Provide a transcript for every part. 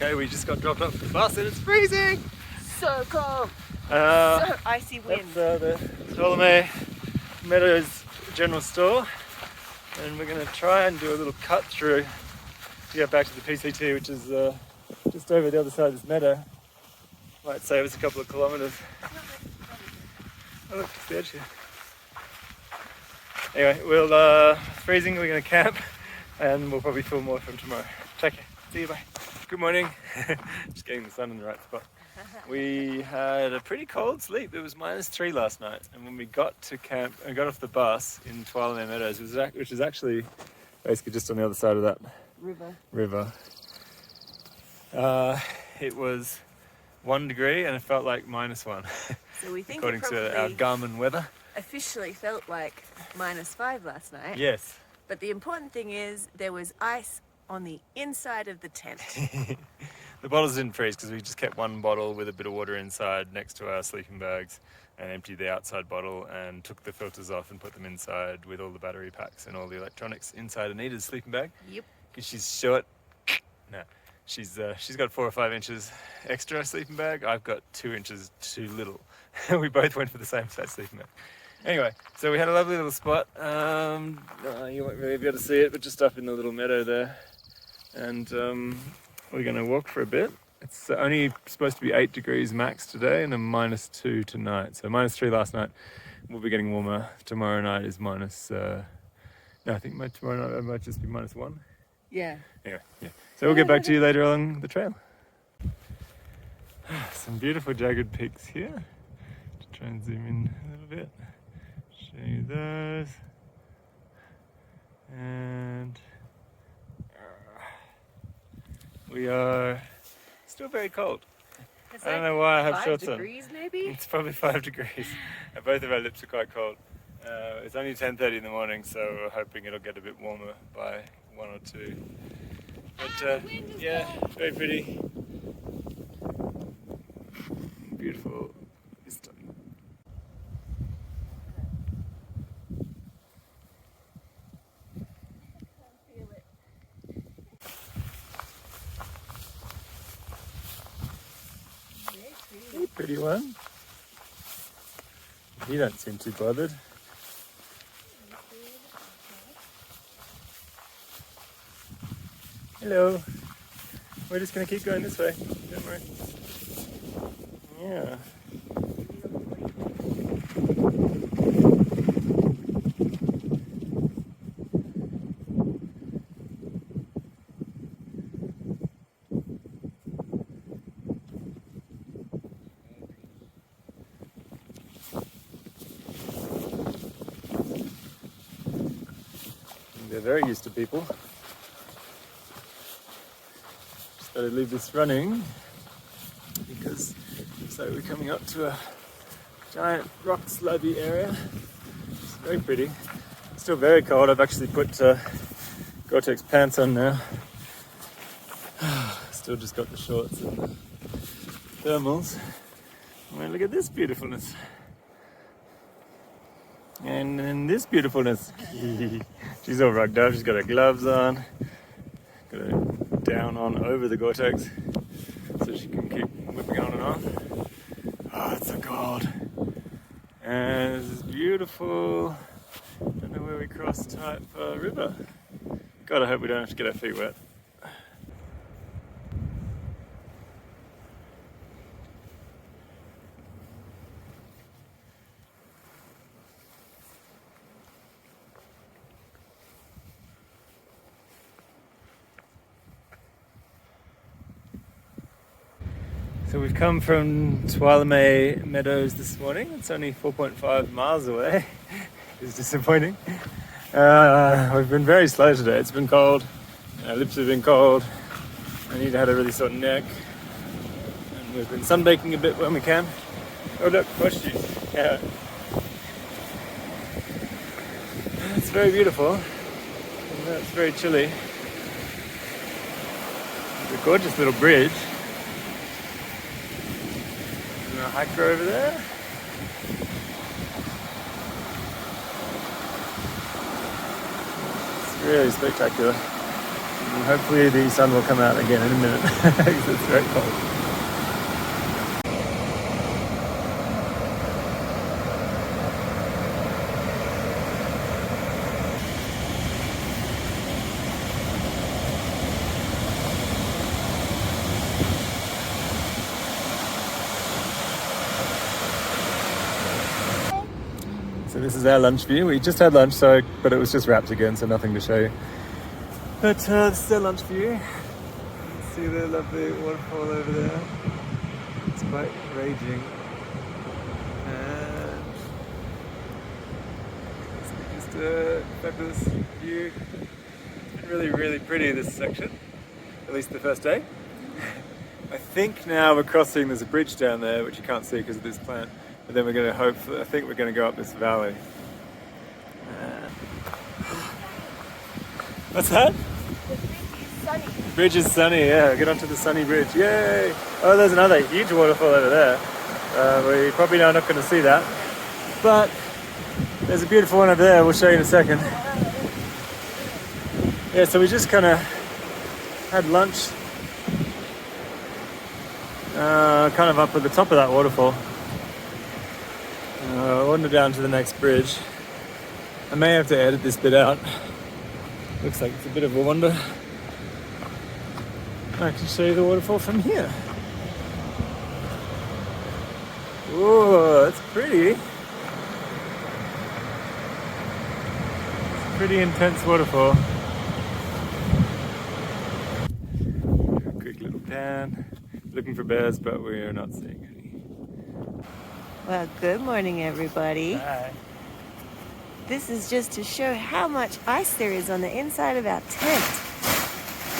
Okay, we just got dropped off the bus and it's freezing! So cold! So icy wind. That's the Tuolomne Meadows general store, and we're going to try and do a little cut through to get back to the PCT, which is just over the other side of this meadow. Might save us a couple of kilometres. Oh look, it's the edge here. Anyway, it's freezing, we're going to camp, and we'll probably film more from tomorrow. Take care. See you, bye. Good morning. Just getting the sun in the right spot. We had a pretty cold sleep. It was -3 last night, and when we got to camp and got off the bus in Tuolomne Meadows, which is actually basically just on the other side of that river, it was 1 degree and it felt like -1. So we think according it to our Garmin weather. Officially felt like -5 last night. Yes. But the important thing is there was ice on the inside of the tent. The bottles didn't freeze because we just kept one bottle with a bit of water inside next to our sleeping bags and emptied the outside bottle and took the filters off and put them inside with all the battery packs and all the electronics inside Anita's sleeping bag. Yep. Because she's short. No, she's got 4 or 5 inches extra sleeping bag. I've got 2 inches too little. We both went for the same size sleeping bag. Anyway, so we had a lovely little spot. You won't really be able to see it, but just up in the little meadow there. And we're going to walk for a bit. It's only supposed to be 8 degrees max today and a -2 tonight. So -3 last night. We'll be getting warmer. Tomorrow night is no, I think tomorrow night it might just be -1. Yeah. Anyway, yeah. So we'll get back to you later along the trail. Some beautiful jagged peaks here. Just try and zoom in a little bit. Show you those. And we are still very cold. It's I don't know why I have 5 shorts on. degrees maybe? It's probably 5 degrees. Both of our lips are quite cold. It's only 10:30 in the morning, so we're hoping it'll get a bit warmer by 1 or 2. But yeah, very pretty. Beautiful vista. Hey, pretty one. You don't seem too bothered. Hello. We're just going to keep going this way. Don't worry. Yeah. They're very used to people. Just got to leave this running because so we're coming up to a giant rock slabby area. It's very pretty. It's still very cold. I've actually put Gore-Tex pants on now. Still just got the shorts and the thermals. Well, look at this beautifulness. And then this beautifulness. She's all rugged up. She's got her gloves on. Got her down on over the Gore-Tex so she can keep whipping on and off. Oh, it's so cold. And this is beautiful. Don't know where we cross type river. God, I hope we don't have to get our feet wet. So we've come from Tuolomne Meadows this morning. It's only 4.5 miles away. It's disappointing. We've been very slow today. It's been cold. Our lips have been cold. Anita had a really sore neck. And we've been sunbaking a bit when we can. Oh look, bush juice. Yeah. It's very beautiful. And it's very chilly. It's a gorgeous little bridge. A hiker over there. It's really spectacular. And hopefully the sun will come out again in a minute because it's very cold. So this is our lunch view. We just had lunch, but it was just wrapped again, so nothing to show you. But this is our lunch view. You can see the lovely waterfall over there. It's quite raging. And it's just a fabulous view. It's been really, really pretty, this section. At least the first day. I think now we're crossing, there's a bridge down there, which you can't see because of this plant. But then we're going to I think we're going to go up this valley. What's that? The bridge is sunny, yeah. Get onto the sunny bridge. Yay! Oh, there's another huge waterfall over there. We probably are not going to see that. But there's a beautiful one over there. We'll show you in a second. Yeah, so we just kind of had lunch kind of up at the top of that waterfall. Wander down to the next bridge. I may have to edit this bit out. Looks like it's a bit of a wander. I can show you the waterfall from here. Whoa, that's pretty. It's a pretty intense waterfall. A quick little pan. Looking for bears, but we are not seeing any. Well, good morning, everybody. Hi. This is just to show how much ice there is on the inside of our tent.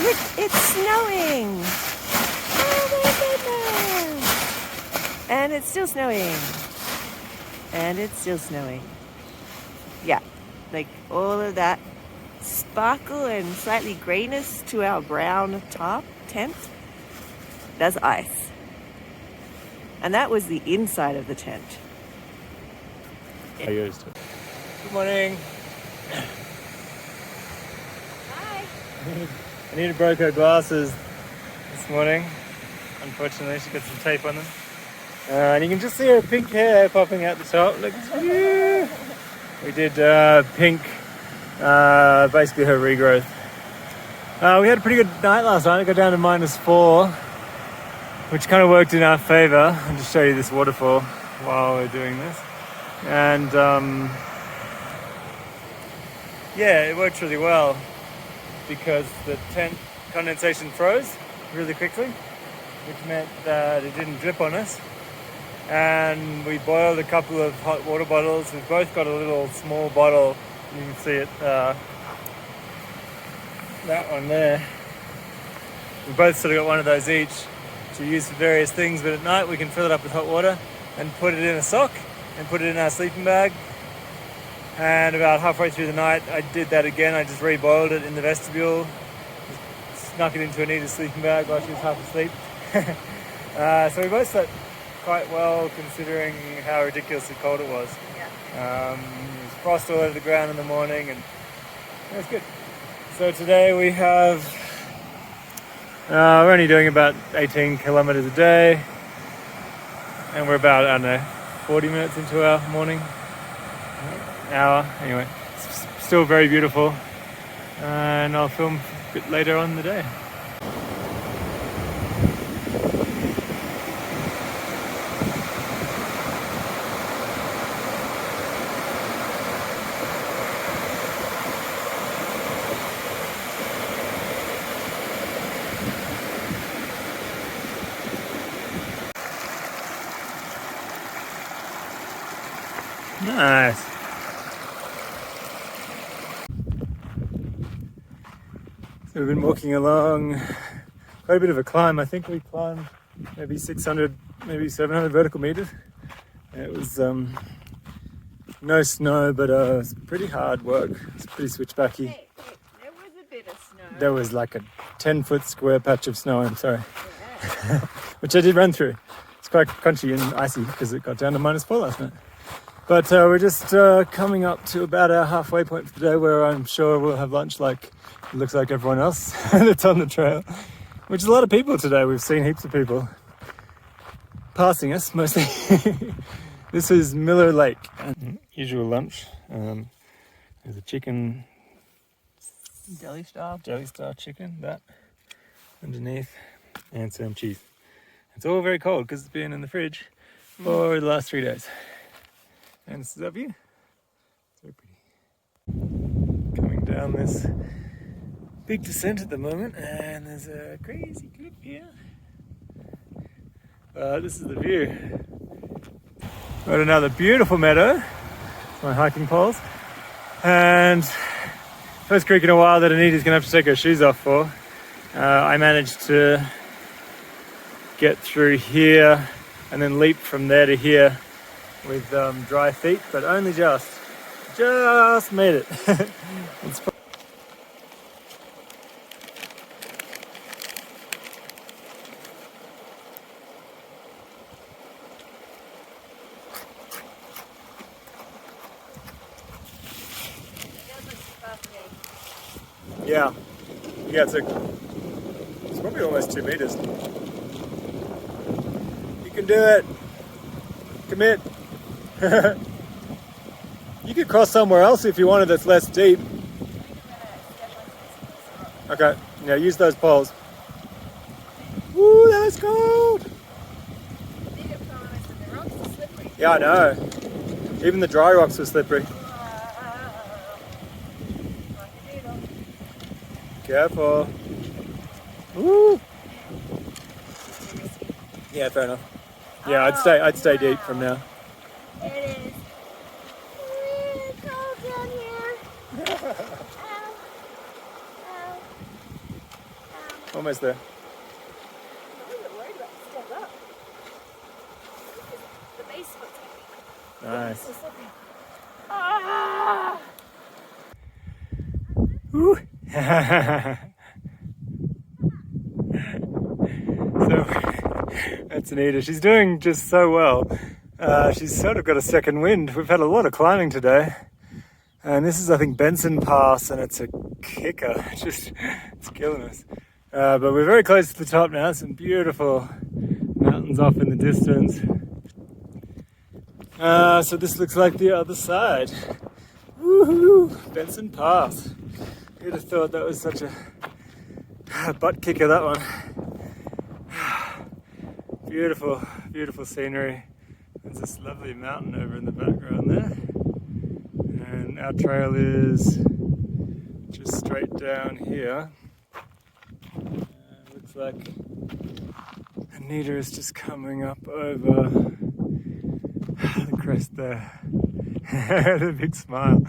Look, it's snowing. Oh my goodness. And it's still snowing. And it's still snowing. Yeah, like all of that sparkle and slightly grayness to our brown top tent, that's ice. And that was the inside of the tent. I used it. Good morning. Hi. Anita broke her glasses this morning. Unfortunately, she got some tape on them. And you can just see her pink hair popping out the top. Look, yeah. We did pink, basically her regrowth. We had a pretty good night last night. It got down to -4. Which kind of worked in our favor. I'll just show you this waterfall while we're doing this. And yeah, it worked really well because the tent condensation froze really quickly, which meant that it didn't drip on us. And we boiled a couple of hot water bottles. We've both got a little small bottle. You can see it, that one there. We both sort of got one of those each to use for various things, but at night we can fill it up with hot water and put it in a sock and put it in our sleeping bag. And about halfway through the night I did that again. I just reboiled it in the vestibule, snuck it into Anita's sleeping bag while she was half asleep. So we both slept quite well considering how ridiculously cold it was. Yeah. There was frost all over the ground in the morning and it was good. So today we have we're only doing about 18 kilometers a day, and we're about, I don't know, 40 minutes into our morning hour. Anyway, it's still very beautiful, and I'll film a bit later on in the day. Nice. So we've been walking along quite a bit of a climb. I think we climbed maybe 600, maybe 700 vertical meters. It was no snow, but it was pretty hard work. It's pretty switchbacky. Hey, there was a bit of snow. There was like a 10-foot square patch of snow, I'm sorry, Yeah. which I did run through. It's quite crunchy and icy because it got down to -4 last night. But we're just coming up to about our halfway point for the day, where I'm sure we'll have lunch like It looks like everyone else that's on the trail, which is a lot of people today. We've seen heaps of people passing us, mostly. This is Miller Lake. Usual lunch. There's a chicken, Deli style. jelly star chicken, that underneath, and some cheese. It's all very cold because it's been in the fridge for the last 3 days. And this is our view. It's very pretty. Coming down this big descent at the moment, and there's a crazy cliff here. This is the view. Got another beautiful meadow. My hiking poles. And first creek in a while that Anita's gonna have to take her shoes off for. I managed to get through here and then leap from there to here with dry feet, but only just made it. It's yeah, it's probably almost 2 meters. You can do it. Commit. You could cross somewhere else if you wanted that's less deep. Okay, yeah, use those poles. Woo, that was cold. Yeah, I know. Even the dry rocks were slippery. Careful. Woo. Yeah, fair enough. Yeah, I'd stay deep from now. It is really cold down here. Ow. Ow. Ow. Almost there. I'm a little worried about the step up. The base foot's heavy. Nice. So slippery. Ah! Woo. So that's Anita. She's doing just so well. She's sort of got a second wind. We've had a lot of climbing today, and this is, I think, Benson Pass, and it's a kicker. It's killing us. But we're very close to the top now. Some beautiful mountains off in the distance. So this looks like the other side. Woohoo! Benson Pass. Who'd have thought that was such a butt kicker, that one. Beautiful, beautiful scenery. There's this lovely mountain over in the background there. And our trail is just straight down here. Looks like Anita is just coming up over the crest there. The big smile.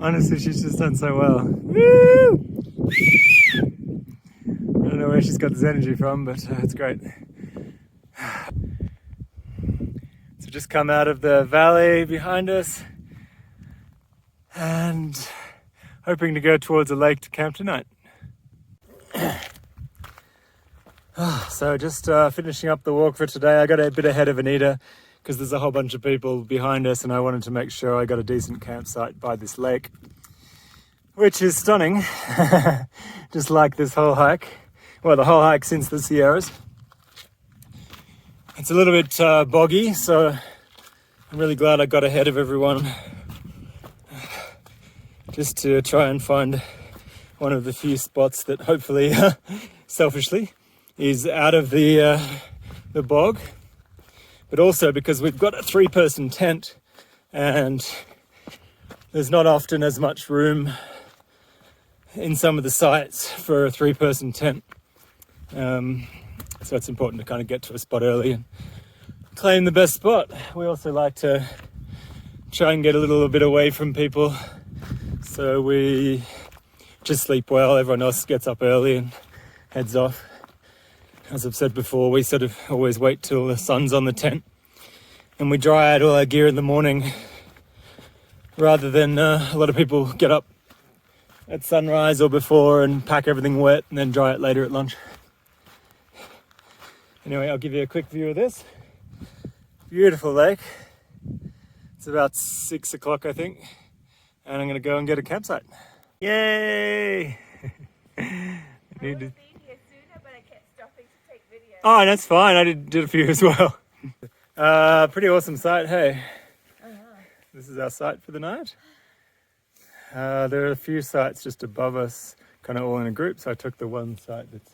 Honestly, she's just done so well. Woo! I don't know where she's got this energy from, but it's great. So just come out of the valley behind us and hoping to go towards a lake to camp tonight. So just finishing up the walk for today. I got a bit ahead of Anita because there's a whole bunch of people behind us, and I wanted to make sure I got a decent campsite by this lake, which is stunning. Just like this whole hike. Well, the whole hike since the Sierras. It's a little bit boggy, so I'm really glad I got ahead of everyone just to try and find one of the few spots that hopefully, selfishly, is out of the bog. But also because we've got a 3-person tent and there's not often as much room in some of the sites for a 3-person tent. So it's important to kind of get to a spot early and claim the best spot. We also like to try and get a little bit away from people, so we just sleep well. Everyone else gets up early and heads off. As I've said before, we sort of always wait till the sun's on the tent and we dry out all our gear in the morning, rather than a lot of people get up at sunrise or before and pack everything wet and then dry it later at lunch. Anyway, I'll give you a quick view of this. Beautiful lake. It's about 6 o'clock, I think, and I'm going to go and get a campsite. Yay! Need to... been here sooner, but I kept stopping to take videos. Oh, that's fine. I did a few as well. Pretty awesome site, hey. This is our site for the night. There are a few sites just above us, kind of all in a group. So I took the one site that's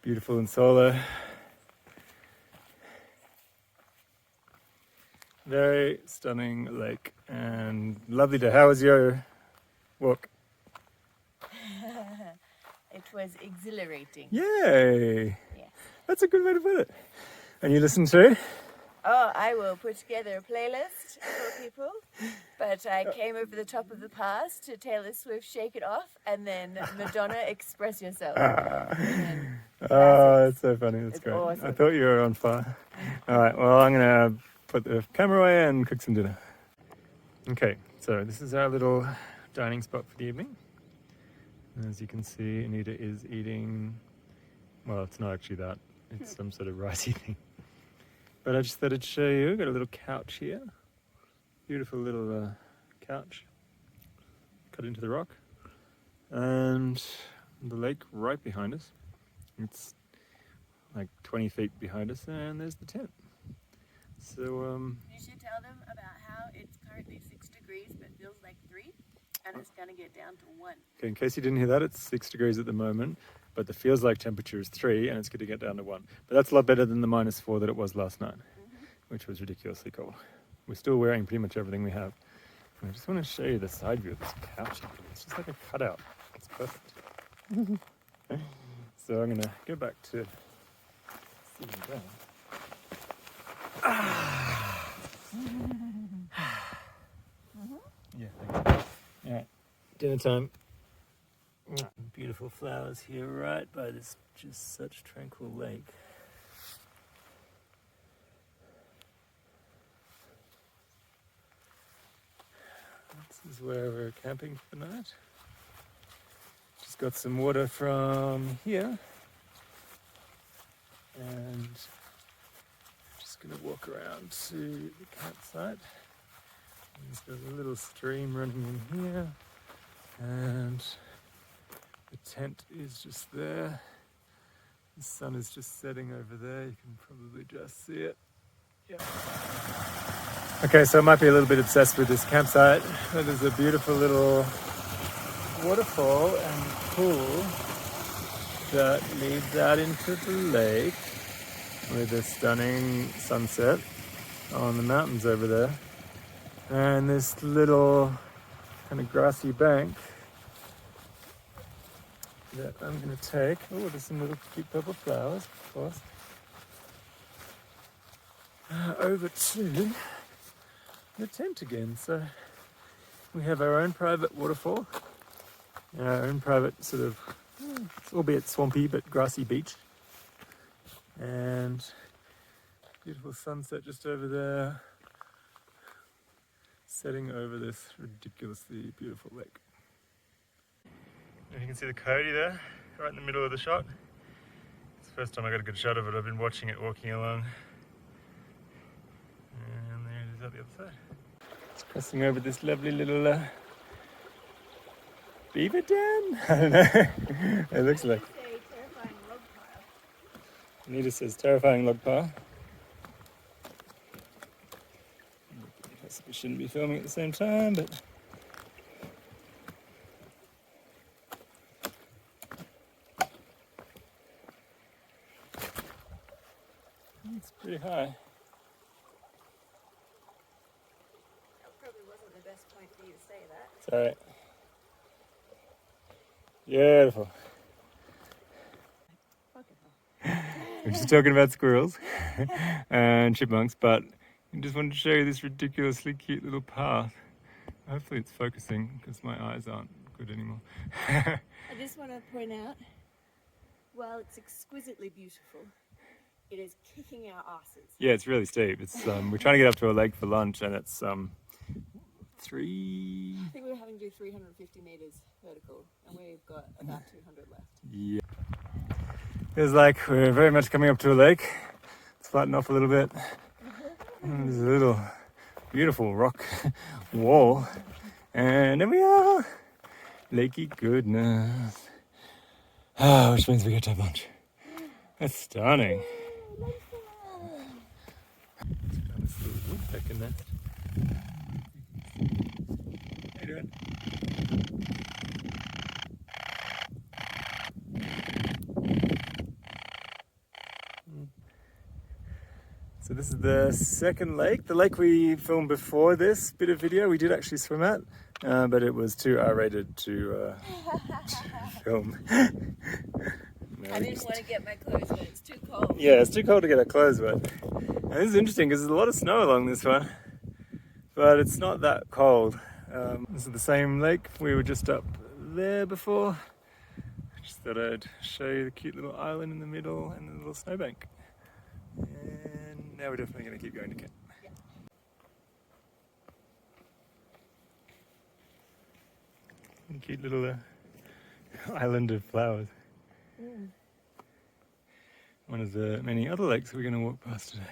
beautiful and solo. Very stunning lake and lovely day. How was your walk? It was exhilarating. Yay! Yes. That's a good way to put it. And you listen to? Oh, I will put together a playlist for people. But I came over the top of the pass to Taylor Swift Shake It Off and then Madonna Express Yourself. Oh, that's so funny. That's It's great. awesome. I thought you were on fire. All right, well, I'm going to put the camera away and cook some dinner. Okay, so this is our little dining spot for the evening. And as you can see, Anita is eating, well, it's not actually that. It's some sort of ricey thing. But I just thought I'd show you. Got a little couch here. Beautiful little couch. Cut into the rock. And the lake right behind us. It's like 20 feet behind us, and there's the tent. So, You should tell them about how it's currently 6 degrees but feels like 3, and it's going to get down to 1. okay, in case you didn't hear that, it's 6 degrees at the moment, but the feels like temperature is 3, and it's going to get down to 1. But that's a lot better than the -4 that it was last night, which was ridiculously cold. We're still wearing pretty much everything we have. And I just want to show you the side view of this couch. It's just like a cutout. It's perfect. So I'm going to go back to sitting down. Yeah, thanks. All right, dinner time. Beautiful flowers here right by this just such tranquil lake. This is where we're camping for the night. Just got some water from here. And just gonna walk around to the campsite. There's a little stream running in here. And the tent is just there. The sun is just setting over there. You can probably just see it. Yeah. Okay, so I might be a little bit obsessed with this campsite. There's a beautiful little waterfall and pool that leads out into the lake with a stunning sunset on the mountains over there. And this little kind of grassy bank that I'm going to take. Oh, there's some little cute purple flowers, of course. Over to the tent again. So we have our own private waterfall, our own private sort of, albeit swampy but grassy beach, and beautiful sunset just over there, setting over this ridiculously beautiful lake. And you can see the coyote there, right in the middle of the shot. It's the first time I got a good shot of it. I've been watching it walking along. And there it is at the other side. It's crossing over this lovely little beaver dam? I don't know. It looks like. Terrifying log pile. Anita says terrifying log pile. We shouldn't be filming at the same time, but it's pretty high. That probably wasn't the best point for you to say that. It's alright. Beautiful. We're just talking about squirrels and chipmunks, but I just wanted to show you this ridiculously cute little path. Hopefully it's focusing because my eyes aren't good anymore. I just want to point out, while it's exquisitely beautiful, it is kicking our asses. Yeah, it's really steep. It's we're trying to get up to a lake for lunch, and it's 3. I think we were having to do 350 meters vertical, and we've got about 200 left. Yeah. Feels like we're very much coming up to a lake. It's flattened off a little bit. And there's a little beautiful rock wall, and there we are. Lakey goodness. Which means we get to have lunch. That's stunning. This little woodpecker nest. How you doing? So this is the second lake. The lake we filmed before this bit of video, we did actually swim at, but it was too R-rated to film. No, I didn't want to get my clothes wet. It's too cold. yeah, it's too cold to get our clothes wet. And this is interesting because there's a lot of snow along this one, but it's not that cold. This is the same lake. We were just up there before. I just thought I'd show you the cute little island in the middle and the little snowbank. And now we're definitely going to keep going to Kent. Yeah. Cute little island of flowers. One of the many other lakes we're going to walk past today.